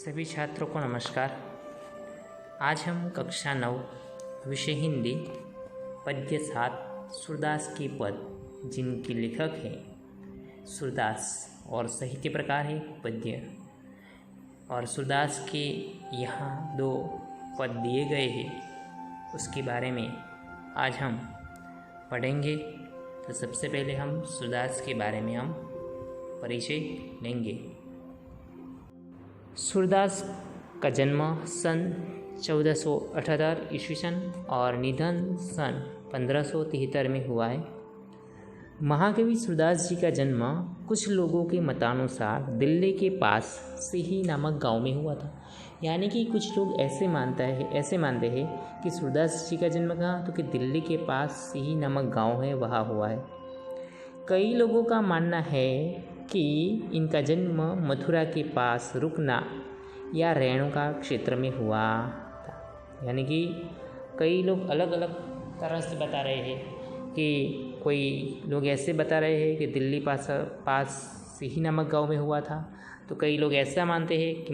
सभी छात्रों को नमस्कार। आज हम कक्षा 9 विषय हिंदी पद्य 7 सूरदास के पद, जिनके लेखक हैं सूरदास और साहित्य प्रकार है पद्य। और सूरदास के यहाँ 2 पद दिए गए हैं, उसके बारे में आज हम पढ़ेंगे। तो सबसे पहले हम सूरदास के बारे में हम परिचय लेंगे। सूरदास का जन्म सन 1478 ईस्वी सन और निधन सन 1573 में हुआ है। महाकवि सूरदास जी का जन्म कुछ लोगों के मतानुसार दिल्ली के पास सिही नामक गांव में हुआ था। यानी कि कुछ लोग ऐसे मानते हैं कि सूरदास जी का जन्म कहाँ, तो कि दिल्ली के पास सिही नामक गांव है, वहाँ हुआ है। कई लोगों का मानना है कि इनका जन्म मथुरा के पास रुकना या रेणुका क्षेत्र में हुआ था। यानी कि कई लोग अलग अलग तरह से बता रहे हैं कि कोई लोग ऐसे बता रहे हैं कि दिल्ली पास सिही नामक गांव में हुआ था, तो कई लोग ऐसा मानते हैं कि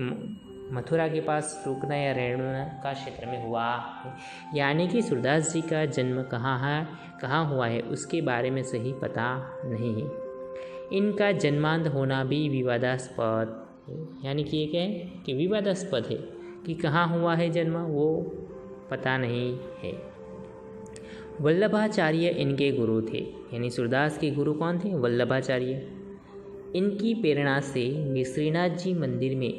मथुरा के पास रुकना या रेणुका क्षेत्र में हुआ है। यानी कि सूरदास जी का जन्म कहाँ हुआ है उसके बारे में सही पता नहीं है। इनका जन्मांत होना भी विवादास्पद है। यानी कि ये क्या है कि विवादास्पद है कि कहाँ हुआ है जन्म, वो पता नहीं है। वल्लभाचार्य इनके गुरु थे। यानी सूरदास के गुरु कौन थे? वल्लभाचार्य। इनकी प्रेरणा से वे श्रीनाथ जी मंदिर में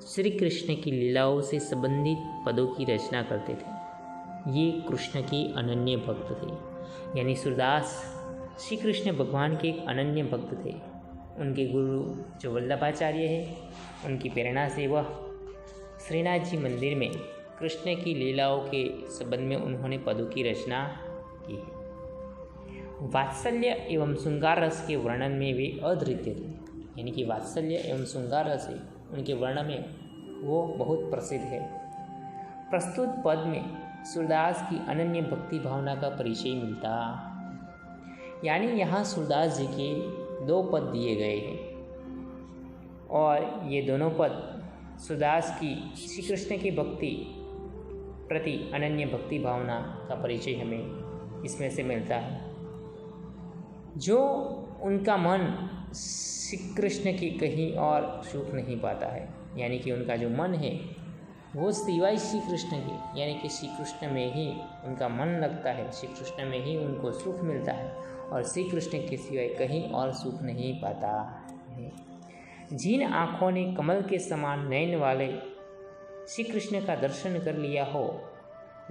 श्री कृष्ण की लीलाओं से संबंधित पदों की रचना करते थे। ये कृष्ण के अनन्य भक्त थे। यानी सूरदास श्री कृष्ण भगवान के एक अनन्य भक्त थे। उनके गुरु जो वल्लभाचार्य है, उनकी प्रेरणा से वह श्रीनाथ जी मंदिर में कृष्ण की लीलाओं के संबंध में उन्होंने पदों की रचना की है। वात्सल्य एवं श्रृंगार रस के वर्णन में वे अद्वितीय थे। यानी कि वात्सल्य एवं श्रृंगार रस उनके वर्णन में वो बहुत प्रसिद्ध है। प्रस्तुत पद में सूरदास की अनन्य भक्ति भावना का परिचय मिलता। यानी यहाँ सूरदास जी के 2 पद दिए गए हैं और ये दोनों पद सूरदास की श्री कृष्ण की भक्ति प्रति अनन्य भक्ति भावना का परिचय हमें इसमें से मिलता है। जो उनका मन श्री कृष्ण की कहीं और सुख नहीं पाता है, यानी कि उनका जो मन है वो सिवाय श्री कृष्ण के, यानी कि श्री कृष्ण में ही उनका मन लगता है, श्री कृष्ण में ही उनको सुख मिलता है और श्री कृष्ण के सिवाय कहीं और सुख नहीं पाता है। जिन आँखों ने कमल के समान नयन वाले श्री कृष्ण का दर्शन कर लिया हो,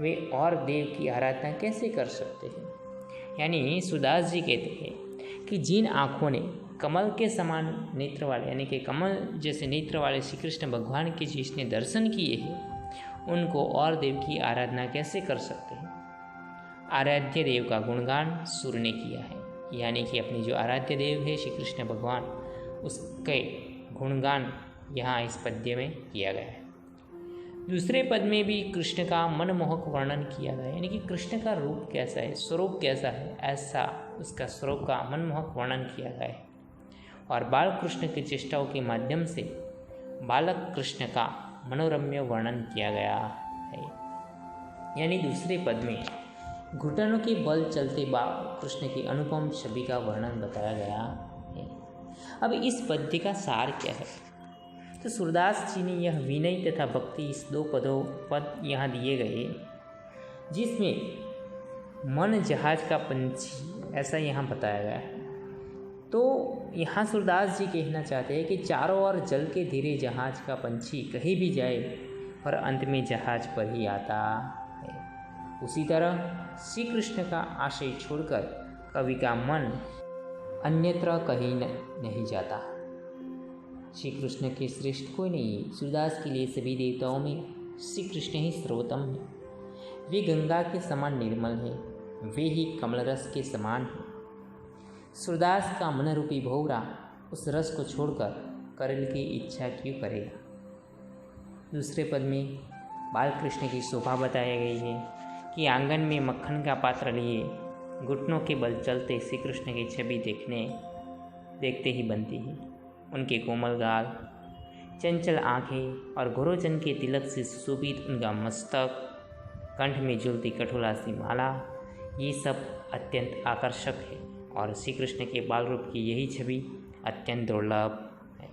वे और देव की आराधना कैसे कर सकते हैं। यानी सूरदास जी कहते हैं कि जिन आँखों ने कमल के समान नेत्र वाले, यानी कि कमल जैसे नेत्र वाले श्री कृष्ण भगवान के जिसने दर्शन किए हैं, उनको और देव की आराधना कैसे कर सकते हैं। आराध्य देव का गुणगान सूर्य ने किया है। यानी कि अपनी जो आराध्य देव है श्री कृष्ण भगवान, उसके गुणगान यहाँ इस पद्य में किया गया है। दूसरे पद में भी कृष्ण का मनमोहक वर्णन किया गया है। यानी कि कृष्ण का रूप कैसा है, स्वरूप कैसा है, ऐसा उसका स्वरूप का मनमोहक वर्णन किया गया है। और बाल कृष्ण की चेष्टाओं के माध्यम से बालक कृष्ण का मनोरम्य वर्णन किया गया है। यानी दूसरे पद में घुटनों के बल चलते बाल कृष्ण की अनुपम छवि का वर्णन बताया गया है। अब इस पद्य का सार क्या है, तो सूरदास जी ने यह विनय तथा भक्ति इस 2 पद यहाँ दिए गए, जिसमें मन जहाज का पंछी ऐसा यहाँ बताया गया है। तो यहाँ सूरदास जी कहना चाहते हैं कि चारों ओर जल के धीरे जहाज का पंछी कहीं भी जाए और अंत में जहाज पर ही आता है। उसी तरह श्री कृष्ण का आशय छोड़कर कवि का मन अन्यत्र कहीं नहीं जाता। श्री कृष्ण के श्रेष्ठ कोई नहीं है। सूरदास के लिए सभी देवताओं में श्री कृष्ण ही सर्वोत्तम है। वे गंगा के समान निर्मल है, वे ही कमल रस के समान है। सूरदास का मन रूपी भौरा उस रस को छोड़कर करल की इच्छा क्यों करेगा। दूसरे पद में बाल कृष्ण की शोभा बताई गई है कि आंगन में मक्खन का पात्र लिए घुटनों के बल चलते श्री कृष्ण की छवि देखते ही बनती है। उनके कोमल गाल, चंचल आँखें और घोरोचन के तिलक से सुशोभित उनका मस्तक, कंठ में झूलती कठोला सी माला, ये सब अत्यंत आकर्षक है और श्री कृष्ण के बाल रूप की यही छवि अत्यंत दुर्लभ है।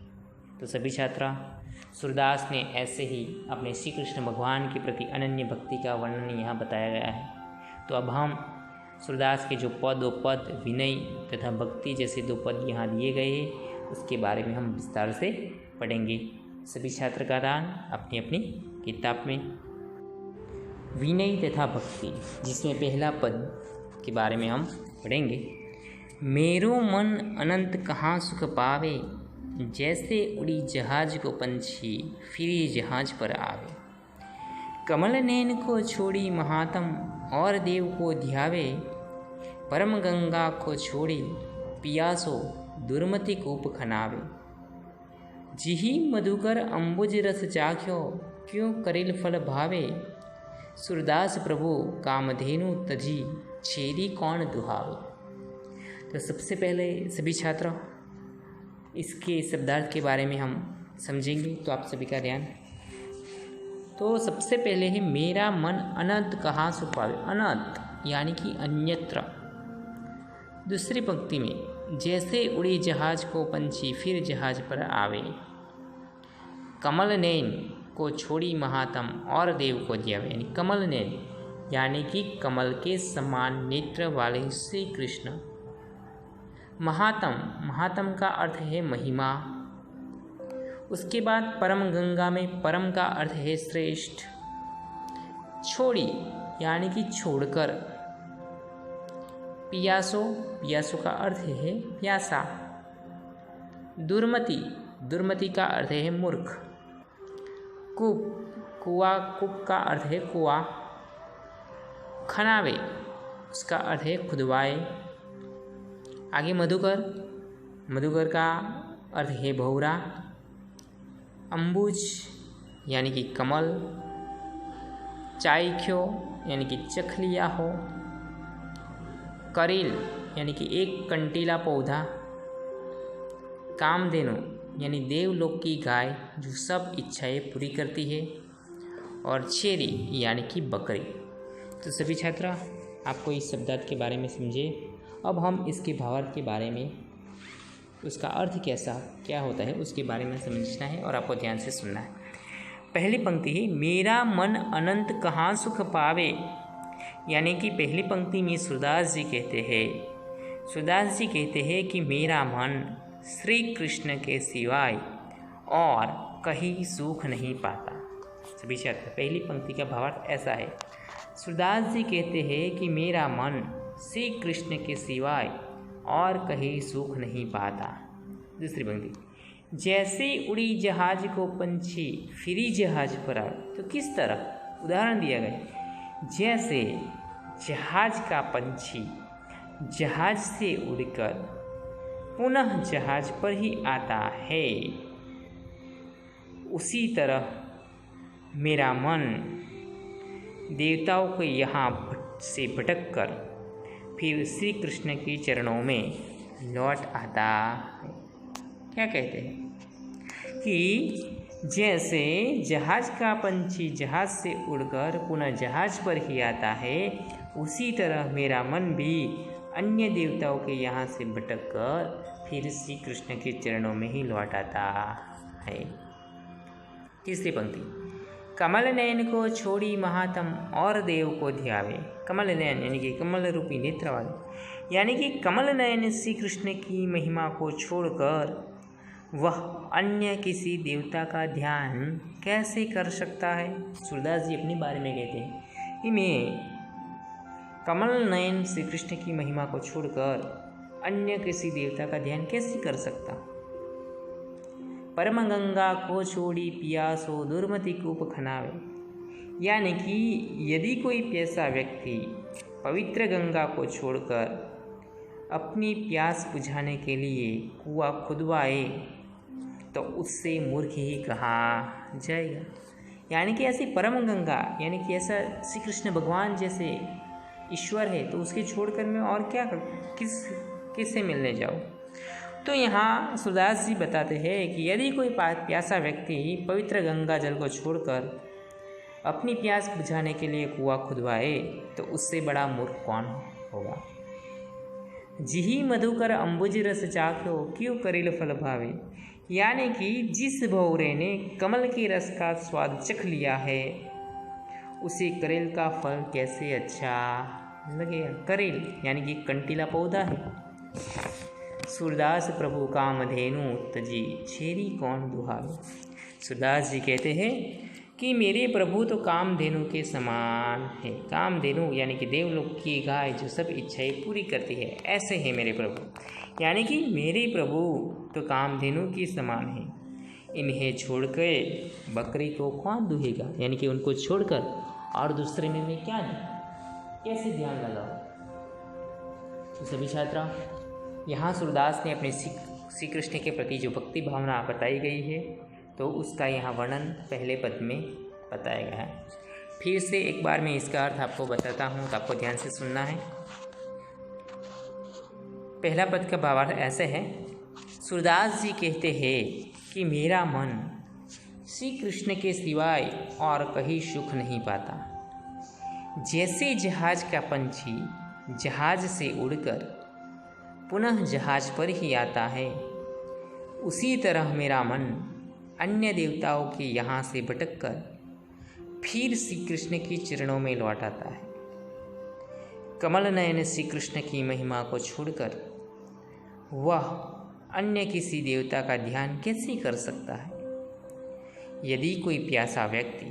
तो सभी छात्रा, सूरदास ने ऐसे ही अपने श्री कृष्ण भगवान के प्रति अनन्य भक्ति का वर्णन यहाँ बताया गया है। तो अब हम सूरदास के जो दो पद विनय तथा भक्ति जैसे दो पद यहाँ दिए गए हैं उसके बारे में हम विस्तार से पढ़ेंगे। सभी छात्रकारान अपनी अपनी किताब में विनय तथा भक्ति, जिसमें पहला पद के बारे में हम पढ़ेंगे। मेरो मन अनंत कहाँ सुख पावे, जैसे उड़ी जहाज को पंछी फिर जहाज पर आवे। कमल नैन को छोड़ी महात्म और देव को ध्यावे, परम गंगा को छोड़ी पियासो दुर्मति कूप खनावे। जिही मधुकर अम्बुज रस चाख्यो, क्यों करिल फल भावे। सूरदास प्रभु कामधेनु तजी, छेरी कौन दुहावे। तो सबसे पहले सभी छात्र इसके शब्दार्थ के बारे में हम समझेंगे, तो आप सभी का ध्यान। तो सबसे पहले है मेरा मन अनंत कहाँ सुख पावे। अनंत यानी कि अन्यत्र। दूसरी पंक्ति में जैसे उड़ी जहाज को पंछी फिर जहाज पर आवे। कमल नैन को छोड़ी महात्म और देव को ध्यावे। यानी कमल नैन यानी कि कमल के समान नेत्र वाले श्री कृष्ण। महात्म का अर्थ है महिमा। उसके बाद परम गंगा में परम का अर्थ है श्रेष्ठ। छोड़ी यानी कि छोड़कर। पियासो का अर्थ है प्यासा। दुर्मति का अर्थ है मूर्ख। कूप का अर्थ है कुआं। खनावे उसका अर्थ है खुदवाए। आगे मधुकर का अर्थ है भौरा। अम्बुज यानी कि कमल। चाइख्यो यानी कि चख लिया हो। करेल यानी कि एक कंटीला पौधा। कामधेनु यानी देवलोक की गाय जो सब इच्छाएं पूरी करती है। और छेरी यानी कि बकरी। तो सभी छात्र आपको इस शब्दार्थ के बारे में समझे। अब हम इसके भावार्थ के बारे में, उसका अर्थ क्या होता है उसके बारे में समझना है और आपको ध्यान से सुनना है। पहली पंक्ति है मेरा मन अनंत कहाँ सुख पावे। यानी कि पहली पंक्ति में सूरदास जी कहते हैं कि मेरा मन श्री कृष्ण के सिवाय और कहीं सुख नहीं पाता। सभी छात्र, पहली पंक्ति का भावार्थ ऐसा है। सूरदास जी कहते हैं कि मेरा मन श्री कृष्ण के सिवाय और कहीं सुख नहीं पाता। दूसरी पंक्ति जैसे उड़ी जहाज को पंछी फिरी जहाज पर आए। तो किस तरह उदाहरण दिया गया। जैसे जहाज का पंछी जहाज से उड़कर पुनः जहाज पर ही आता है, उसी तरह मेरा मन देवताओं के यहाँ से भटक कर फिर श्री कृष्ण के चरणों में लौट आता है। क्या कहते हैं कि जैसे जहाज का पंछी जहाज से उड़कर पुनः जहाज पर ही आता है, उसी तरह मेरा मन भी अन्य देवताओं के यहाँ से भटक कर फिर श्री कृष्ण के चरणों में ही लौट आता है। तीसरी पंक्ति कमल नयन को छोड़ी महात्म और देव को ध्यावे। कमल नयन यानी कि कमल रूपी नेत्र वाले, यानी कि कमल नयन श्री कृष्ण की महिमा को छोड़कर वह अन्य किसी देवता का ध्यान कैसे कर सकता है। सूरदास जी अपने बारे में कहते हैं कि मैं कमल नयन श्री कृष्ण की महिमा को छोड़कर अन्य किसी देवता का ध्यान कैसे कर सकता। परम गंगा को छोड़ी पियासो दुर्मति कूप खनावे। यानी कि यदि कोई प्यासा व्यक्ति पवित्र गंगा को छोड़कर अपनी प्यास बुझाने के लिए कुआं खुदवाए तो उससे मूर्ख ही कहा जाएगा। यानी कि ऐसी परम गंगा यानी कि ऐसा श्री कृष्ण भगवान जैसे ईश्वर है तो उसके छोड़कर मैं और क्या किससे मिलने जाऊँ। तो यहाँ सूरदास जी बताते हैं कि यदि कोई प्यासा व्यक्ति पवित्र गंगा जल को छोड़कर अपनी प्यास बुझाने के लिए कुआं खुदवाए तो उससे बड़ा मूर्ख कौन होगा। जिही मधुकर अंबुज रस चाख्यो क्यों करिल फल भावे, यानी कि जिस भौरे ने कमल के रस का स्वाद चख लिया है उसे करेल का फल कैसे अच्छा लगेगा। करेल यानी कि कंटीला पौधा है। सूरदास प्रभु कामधेनु तजी छेरी कौन दुहावे। सूरदास जी कहते हैं कि मेरे प्रभु तो कामधेनु के समान है। कामधेनु यानी कि देवलोक की गाय जो सब इच्छाएं पूरी करती है, ऐसे है मेरे प्रभु। यानी कि मेरे प्रभु तो कामधेनु के समान है। इन्हें छोड़कर बकरी को कौन दुहेगा, यानी कि उनको छोड़कर और दूसरे में मैं क्या दूँ, कैसे ध्यान लगाओ। तो सभी छात्रा, यहाँ सूरदास ने अपने श्री कृष्ण के प्रति जो भक्ति भावना बताई गई है तो उसका यहाँ वर्णन पहले पद में बताया गया है। फिर से एक बार मैं इसका अर्थ आपको बताता हूँ तो आपको ध्यान से सुनना है। पहला पद का भावार्थ ऐसे है। सूरदास जी कहते हैं कि मेरा मन श्री कृष्ण के सिवाय और कहीं सुख नहीं पाता। जैसे जहाज का पंछी जहाज से उड़कर पुनः जहाज पर ही आता है, उसी तरह मेरा मन अन्य देवताओं के यहाँ से भटककर फिर श्री कृष्ण के चरणों में लौट आता है। कमल नयन श्री कृष्ण की महिमा को छोड़कर वह अन्य किसी देवता का ध्यान कैसे कर सकता है। यदि कोई प्यासा व्यक्ति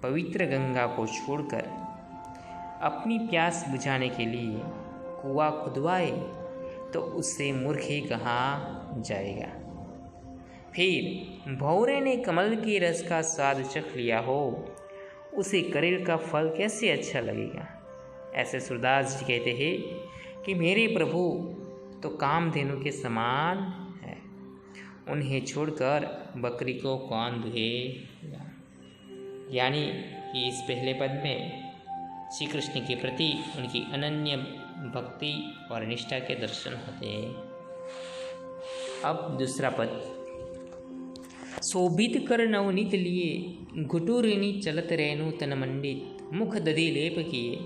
पवित्र गंगा को छोड़कर अपनी प्यास बुझाने के लिए कुआं खुदवाए तो उससे मूर्ख ही कहा जाएगा। फिर भौरे ने कमल के रस का स्वाद चख लिया हो, उसे करेल का फल कैसे अच्छा लगेगा। ऐसे सूरदास जी कहते हैं कि मेरे प्रभु तो कामधेनु के समान है, उन्हें छोड़कर बकरी को कौन दुहेगा। यानी कि इस पहले पद में श्री कृष्ण के प्रति उनकी अनन्य भक्ति और निष्ठा के दर्शन होते हैं। अब दूसरा पद। शोभित कर नवनीत लिए घुटुरिनी चलत रेणु तन मंडित मुख दधि लेप किए,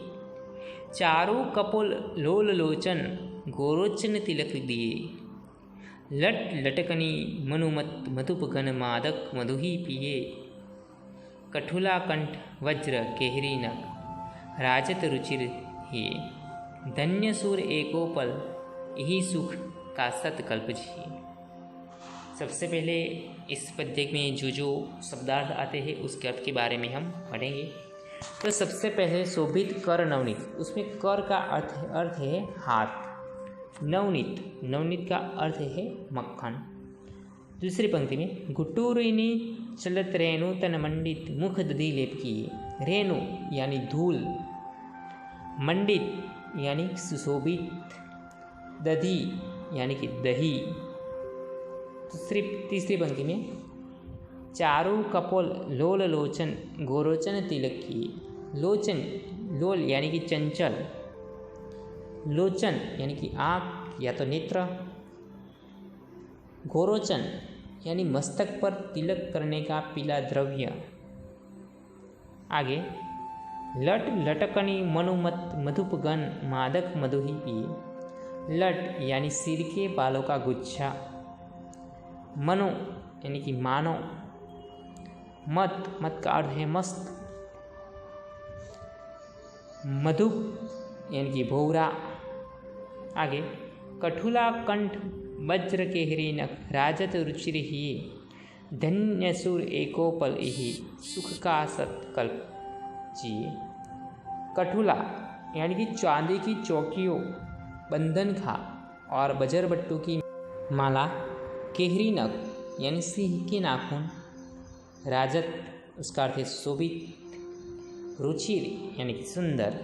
चारों कपोल लोल लोचन गोरोचन तिलक दिए, लट लटकनी मनुमत मधुपगन मादक मधुही पिए, कठुला कंठ वज्र केहरी नग राजत रुचिर ही, धन्य सूर एकोपल यही सुख का सतकल्प जी। सबसे पहले इस पद्य में जो शब्दार्थ आते हैं उसके अर्थ के बारे में हम पढ़ेंगे। तो सबसे पहले शोभित कर नवनीत, उसमें कर का अर्थ है हाथ। नवनीत का अर्थ है मक्खन। दूसरी पंक्ति में घुटुरिनी चलत रेणु तन मंडित मुख दधि लेप किए। रेणु यानी धूल, मंडित यानी सुशोभित, दधि यानी कि दही। तीसरी पंक्ति में चारु कपोल लोल लोचन गोरोचन तिलक किए। लोचन, लोल यानी कि चंचल, लोचन यानी कि आँख या तो नेत्र, गोरोचन यानी मस्तक पर तिलक करने का पीला द्रव्य। आगे लट लटकनी मनुमत मधुपगन मादक मधुही पिए। लट यानी सिर के बालों का गुच्छा, मनो यानी कि मानो, मत का अर्थ है मस्त, मधु यानी कि भौरा। आगे कठुला कंठ वज्र के हिरीनक राजत रुचिर ही, धन्य सुर एकोपल ही सुख का सत्कल्प जिए। कठुला यानी कि चांदी की चौकियों, बंधन खा और बजरबट्टू की माला, केहरी नख यानी सिंह के नाखून, राजत उसका अर्थ है शोभित, रुचिर यानी कि सुंदर,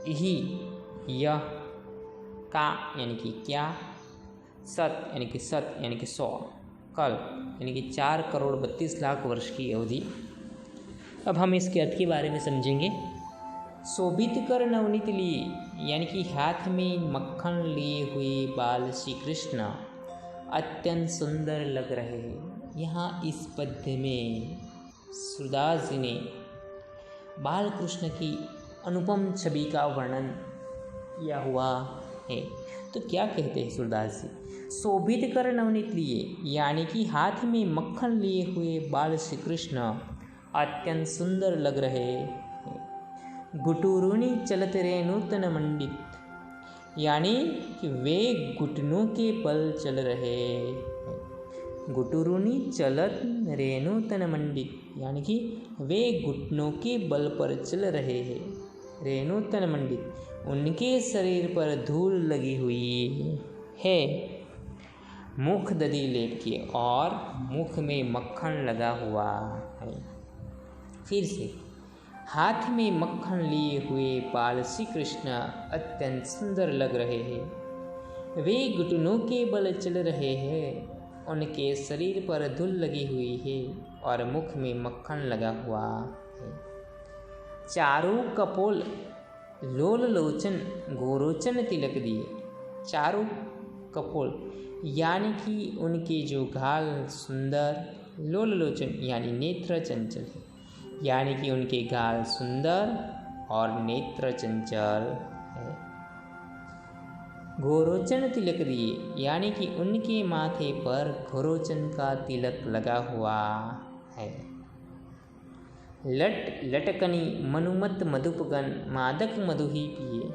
यही यह, का यानी कि क्या, सत यानी कि 100, कल्प यानी कि 4,32,00,000 वर्ष की अवधि। अब हम इसके अर्थ के बारे में समझेंगे। शोभित कर नवनीत लिए यानी कि हाथ में मक्खन लिए हुए बाल श्री कृष्ण अत्यंत सुंदर लग रहे हैं। यहाँ इस पद्य में सूरदास जी ने बाल कृष्ण की अनुपम छवि का वर्णन किया हुआ है। तो क्या कहते हैं सूरदास जी? शोभित कर नवनीत लिए, यानी कि हाथ में मक्खन लिए हुए बाल श्री कृष्ण अत्यंत सुंदर लग रहे हैं। गुटुरुनी चलत रे नूतन मंडित, यानी कि वे घुटनों के बल चल रहे हैं। गुटुरुनी चलत रेणु तन मंडित, यानी कि वे घुटनों के बल पर चल रहे हैं। रेणु तन मंडित, उनके शरीर पर धूल लगी हुई है। मुख दधी लेप के और मुख में मक्खन लगा हुआ है। फिर से, हाथ में मक्खन लिए हुए बाल श्री कृष्ण अत्यंत सुंदर लग रहे हैं। वे घुटनों के बल चल रहे हैं। उनके शरीर पर धूल लगी हुई है और मुख में मक्खन लगा हुआ है। चारू कपोल लोल लोचन गोरोचन तिलक दिए। चारू कपोल, यानी कि उनके जो गाल सुंदर, लोल लोचन यानी नेत्र चंचल है, यानी कि उनके गाल सुंदर और नेत्र चंचल है। गोरोचन तिलक दिए, यानी कि उनके माथे पर गोरोचन का तिलक लगा हुआ है। लट लटकनी मनुमत मधुपगन मादक मधु ही पिए,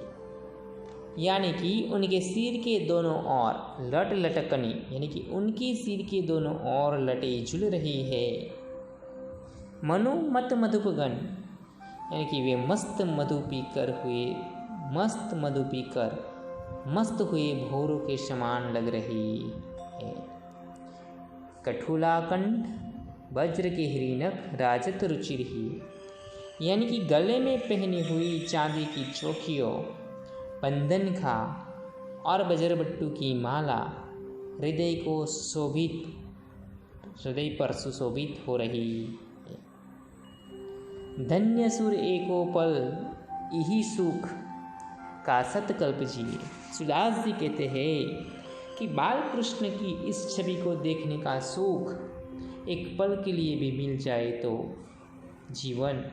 यानी कि उनके सिर के दोनों ओर लट लटकनी, यानी कि उनके सिर के दोनों ओर लटें झूल रही है। मनु मत मधुपगन, यानी कि वे मस्त मधु पीकर मस्त हुए भोरों के समान लग रही है। कठुलाकंठ वज्र के हिरीनक राजत रुचिर ही, यानी कि गले में पहनी हुई चांदी की चौकियों, बंधन खा और बजरबट्टू की माला हृदय पर सुशोभित हो रही है। धन्य सुर एको पल यही सुख का सतकल्प जिए। सूरदास जी कहते हैं कि बाल कृष्ण की इस छवि को देखने का सुख एक पल के लिए भी मिल जाए तो जीवन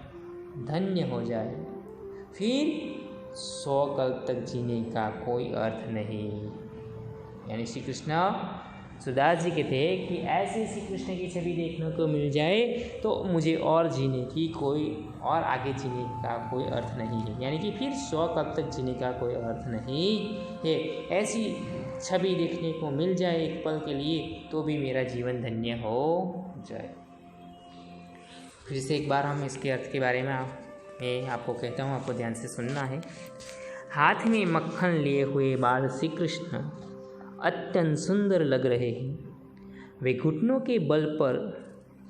धन्य हो जाए, फिर 100 कल्प तक जीने का कोई अर्थ नहीं। यानी श्री कृष्ण, सूरदास जी कहते हैं कि ऐसे श्री कृष्ण की छवि देखने को मिल जाए तो मुझे और जीने की कोई और आगे जीने का कोई अर्थ नहीं है। यानी कि फिर 100 कल्प तक जीने का कोई अर्थ नहीं है। ऐसी छवि देखने को मिल जाए एक पल के लिए तो भी मेरा जीवन धन्य हो जाए। फिर से एक बार हम इसके अर्थ के बारे में मैं आपको कहता हूँ, आपको ध्यान से सुनना है। हाथ में मक्खन लिए हुए बाल श्री कृष्ण अत्यंत सुंदर लग रहे हैं। वे घुटनों के बल पर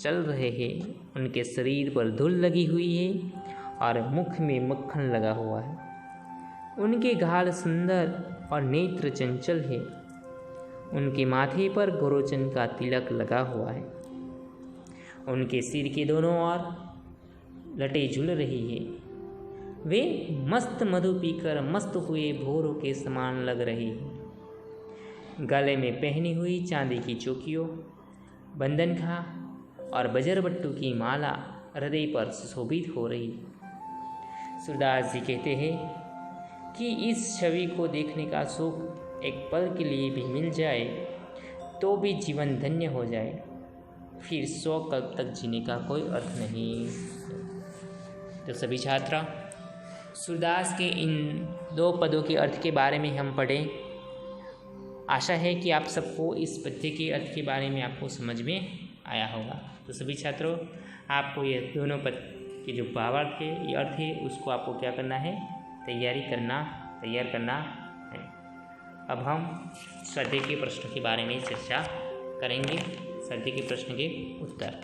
चल रहे हैं। उनके शरीर पर धूल लगी हुई है और मुख में मक्खन लगा हुआ है। उनके गाल सुंदर और नेत्र चंचल है। उनके माथे पर गोरोचन का तिलक लगा हुआ है। उनके सिर के दोनों ओर लटें झूल रही है। वे मस्त मधु पीकर मस्त हुए भोरों के समान लग रही है। गले में पहनी हुई चांदी की चौकियों, बंधन खा और बजरबट्टू की माला हृदय पर सुशोभित हो रही। सूरदास जी कहते हैं कि इस छवि को देखने का सुख एक पल के लिए भी मिल जाए तो भी जीवन धन्य हो जाए, फिर 100 कल्प तक जीने का कोई अर्थ नहीं। तो सभी छात्र, सूरदास के इन 2 पदों के अर्थ के बारे में हम पढ़ें। आशा है कि आप सबको इस पद्य के अर्थ के बारे में आपको समझ में आया होगा। तो सभी छात्रों, आपको ये दोनों पद के जो भावार्थ है, ये अर्थ है, उसको आपको क्या करना है, तैयार करना है। अब हम स्वाध्याय के प्रश्न के बारे में चर्चा करेंगे। स्वाध्याय के प्रश्न के उत्तर।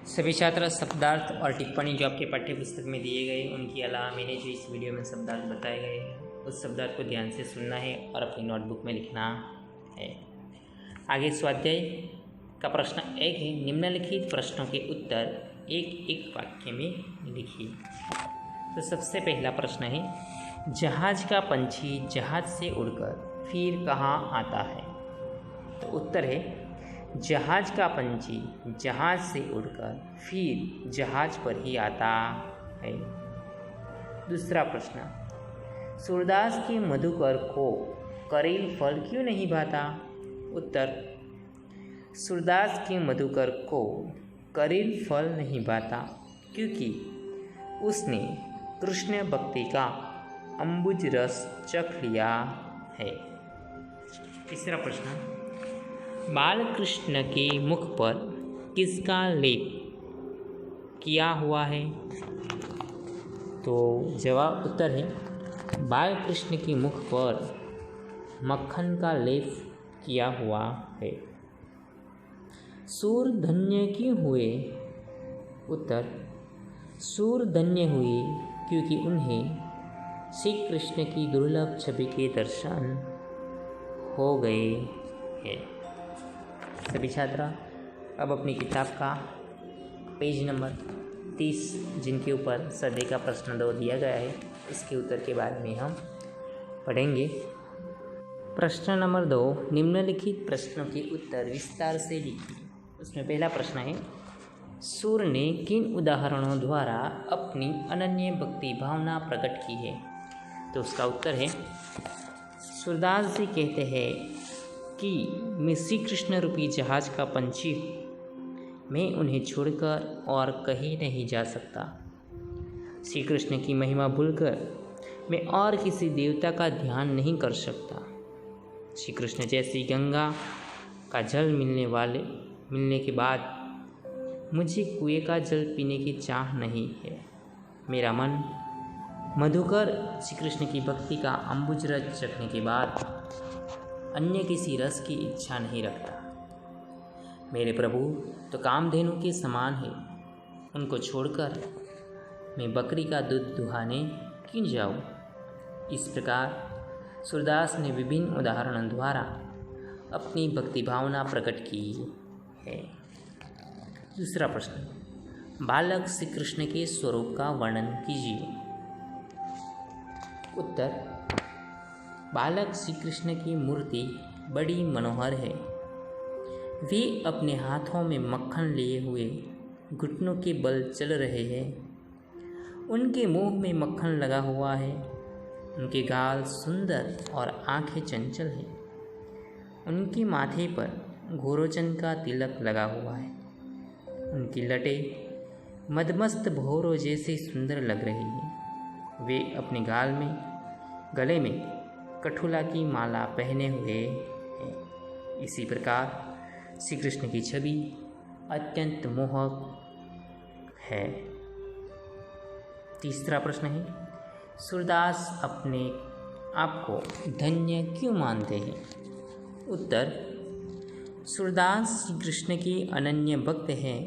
सभी छात्र, शब्दार्थ और टिप्पणी जो आपके पाठ्य पुस्तक में दिए गए, उनके अलावा मैंने जो इस वीडियो में शब्दार्थ बताए गए हैं, उस शब्दार्थ को ध्यान से सुनना है और अपनी नोटबुक में लिखना है। आगे स्वाध्याय का प्रश्न 1 है, निम्नलिखित प्रश्नों के उत्तर एक वाक्य में लिखिए। तो सबसे पहला प्रश्न है, जहाज का पंछी जहाज से उड़कर फिर कहाँ आता है? तो उत्तर है जहाज का पंछी जहाज से उड़कर फिर जहाज पर ही आता है। दूसरा प्रश्न, सूरदास के मधुकर को करेल फल क्यों नहीं भाता? उत्तर, सूरदास के मधुकर को करेल फल नहीं भाता क्योंकि उसने कृष्ण भक्ति का अम्बुज रस चख लिया है। तीसरा प्रश्न, बालकृष्ण के मुख पर किसका लेप किया हुआ है? तो जवाब उत्तर है बालकृष्ण के मुख पर मक्खन का लेप किया हुआ है। सूर धन्य क्यों हुए? उत्तर, सूर धन्य हुए क्योंकि उन्हें श्री कृष्ण की दुर्लभ छवि के दर्शन हो गए हैं। सभी छात्र अब अपनी किताब का पेज नंबर 30 जिनके ऊपर सदी का प्रश्न 2 दिया गया है, इसके उत्तर के बारे में हम पढ़ेंगे। प्रश्न नंबर 2, निम्नलिखित प्रश्नों के उत्तर विस्तार से लिखिए। उसमें पहला प्रश्न है, सूर ने किन उदाहरणों द्वारा अपनी अनन्य भक्ति भावना प्रकट की है? तो उसका उत्तर है सूरदास जी कहते हैं कि मैं श्री कृष्ण रूपी जहाज का पंछी हूँ, मैं उन्हें छोड़कर और कहीं नहीं जा सकता। श्री कृष्ण की महिमा भूलकर मैं और किसी देवता का ध्यान नहीं कर सकता। श्री कृष्ण जैसी गंगा का जल मिलने के बाद मुझे कुएं का जल पीने की चाह नहीं है। मेरा मन मधुकर श्री कृष्ण की भक्ति का अम्बुज रस चखने के बाद अन्य किसी रस की इच्छा नहीं रखता। मेरे प्रभु तो कामधेनु के समान है, उनको छोड़कर मैं बकरी का दूध दुहाने क्यों जाऊँ? इस प्रकार सूरदास ने विभिन्न उदाहरणों द्वारा अपनी भक्ति भावना प्रकट की है। दूसरा प्रश्न, बालक श्री कृष्ण के स्वरूप का वर्णन कीजिए। उत्तर, बालक श्री कृष्ण की मूर्ति बड़ी मनोहर है। वे अपने हाथों में मक्खन लिए हुए घुटनों के बल चल रहे हैं। उनके मुंह में मक्खन लगा हुआ है। उनके गाल सुंदर और आंखें चंचल हैं। उनके माथे पर गोरोचन का तिलक लगा हुआ है। उनकी लटें मदमस्त भौरों जैसे सुंदर लग रही हैं। वे अपने गले में कठुला की माला पहने हुए हैं। इसी प्रकार श्री कृष्ण की छवि अत्यंत मोहक है। तीसरा प्रश्न है, सूरदास अपने आप को धन्य क्यों मानते हैं? उत्तर, सूरदास श्री कृष्ण के अनन्य भक्त हैं।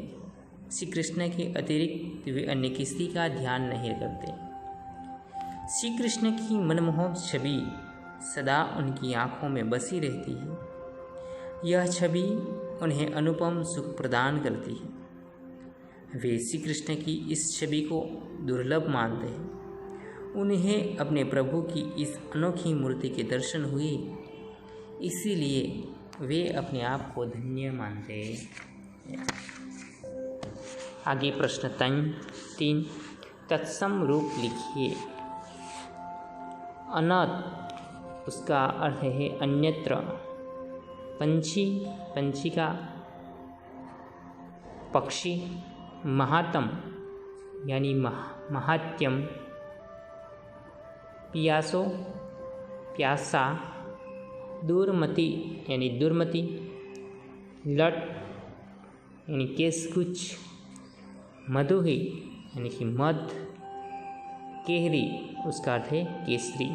श्री कृष्ण के अतिरिक्त वे अन्य किसी का ध्यान नहीं करते। श्री कृष्ण की मनमोहक छवि सदा उनकी आँखों में बसी रहती है। यह छवि उन्हें अनुपम सुख प्रदान करती है। वे श्री कृष्ण की इस छवि को दुर्लभ मानते हैं। उन्हें अपने प्रभु की इस अनोखी मूर्ति के दर्शन हुए, इसीलिए वे अपने आप को धन्य मानते हैं। आगे प्रश्न 3, तत्सम रूप लिखिए। अनत उसका अर्थ है अन्यत्र। पंछी का पक्षी। महात्म यानी महात्यम। पियासो प्यासा। दूरमति यानी दुर्मति। लट यानी केसकुच। मधुही यानी कि मध। केहरी उसका अर्थ है केसरी।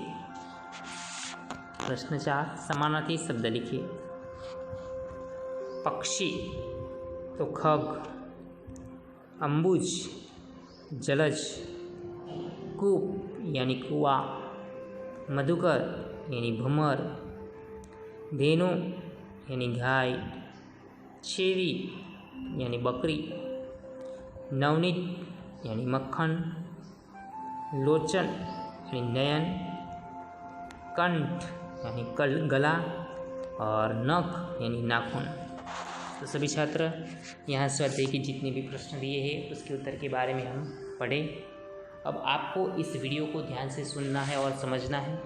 प्रश्न 4, समानार्थी शब्द लिखिए। पक्षी तो खग। अम्बुज जलज। कूप यानी कुआं। मधुकर यानी भमर। धेनु यानी गाय। छेवी यानी बकरी। नवनीत यानी मक्खन। लोचन यानी नयन। कंठ यानी गला। और नख यानी नाखून। तो सभी छात्र यहाँ स्वाध्याय के जितने भी प्रश्न दिए हैं उसके उत्तर के बारे में हम पढ़ें। अब आपको इस वीडियो को ध्यान से सुनना है और समझना है,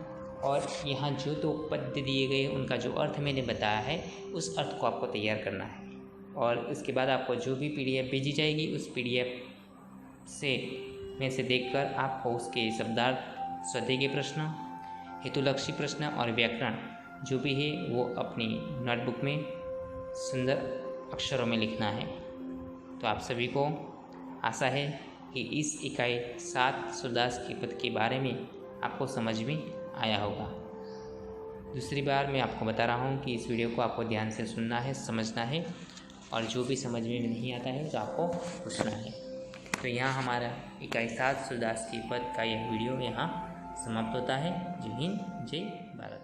और यहाँ जो तो पद्य दिए गए उनका जो अर्थ मैंने बताया है उस अर्थ को आपको तैयार करना है। और उसके बाद आपको जो भी PDF भेजी जाएगी उस PDF में से देखकर आपको उसके शब्दार्थ, स्वाध्याय के प्रश्न, हेतुलक्षी प्रश्न और व्याकरण जो भी है वो अपनी नोटबुक में सुंदर अक्षरों में लिखना है। तो आप सभी को आशा है कि इस इकाई 7 सूरदास के पद के बारे में आपको समझ में आया होगा। दूसरी बार मैं आपको बता रहा हूँ कि इस वीडियो को आपको ध्यान से सुनना है, समझना है, और जो भी समझ में नहीं आता है तो आपको पूछना है। तो यहाँ हमारा इकाई 7 सूरदास के पद का यह वीडियो यहाँ समाप्त होता है। जय हिंद, जय भारत।